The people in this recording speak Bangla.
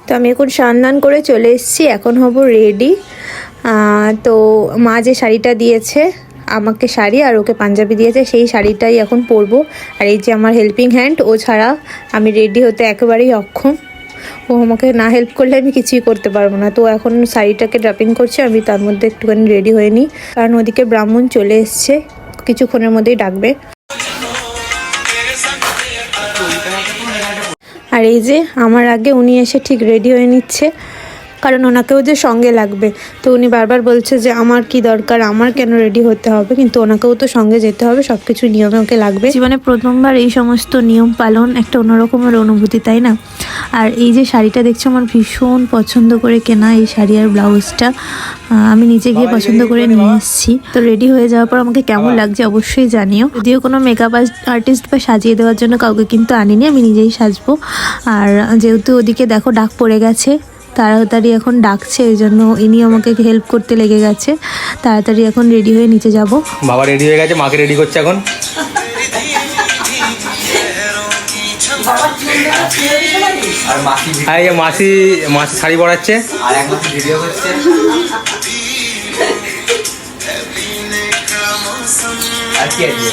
তো আমি এখন স্নান করে চলে এসেছি, এখন হব রেডি। তো মা যে শাড়িটা দিয়েছে আমাকে, শাড়ি আর ওকে পাঞ্জাবি দিয়েছে, সেই শাড়িটাই এখন পরবো। আর এই যে আমার হেল্পিং হ্যান্ড, ও ছাড়া আমি রেডি হতে একেবারেই অক্ষম। ও আমাকে না হেল্প করলে আমি কিছুই করতে পারবো না। তো এখন শাড়িটাকে ড্রাপিং করছে, আমি তার মধ্যে একটুখানি রেডি হয়ে নিই, কারণ ওদিকে ব্রাহ্মণ চলে এসছে, কিছুক্ষণের মধ্যেই ডাকবে। আর এই যে আমার আগে উনি এসে ঠিক রেডি হয়ে নিচ্ছে, কারণ ওনাকেও যে সঙ্গে লাগবে। তো উনি বারবার বলছে যে আমার কি দরকার, আমার কেন রেডি হতে হবে, কিন্তু ওনাকেও তো সঙ্গে যেতে হবে, সব কিছু নিয়মে ওকে লাগবে। জীবনে প্রথমবার এই সমস্ত নিয়ম পালন একটা অন্যরকমের অনুভূতি, তাই না? আর এই যে শাড়িটা দেখছো আমার ভীষণ পছন্দ করে কেনা, এই শাড়ি আর ব্লাউজটা আমি নিজে গিয়ে পছন্দ করে নিয়ে এসেছি। তো রেডি হয়ে যাওয়ার পর আমাকে কেমন লাগছে অবশ্যই জানিও। যদিও কোনো মেকআপ আর্টিস্ট বা সাজিয়ে দেওয়ার জন্য কাউকে কিন্তু আনিনি, আমি নিজেই সাজবো। আর যেহেতু ওদিকে দেখো ডাক পড়ে গেছে, তাড়াতাড়ি এখন ডাকছে, ওই জন্য ইনি আমাকে হেল্প করতে লেগে গেছে। তাড়াতাড়ি এখন রেডি হয়ে নিচে যাব। বাবা রেডি হয়ে গেছে, মাকে রেডি করছে এখন। আর মাসি শাড়ি পরাচ্ছে, আর এক মাসি ভিডিও করছে। আর কি আছে?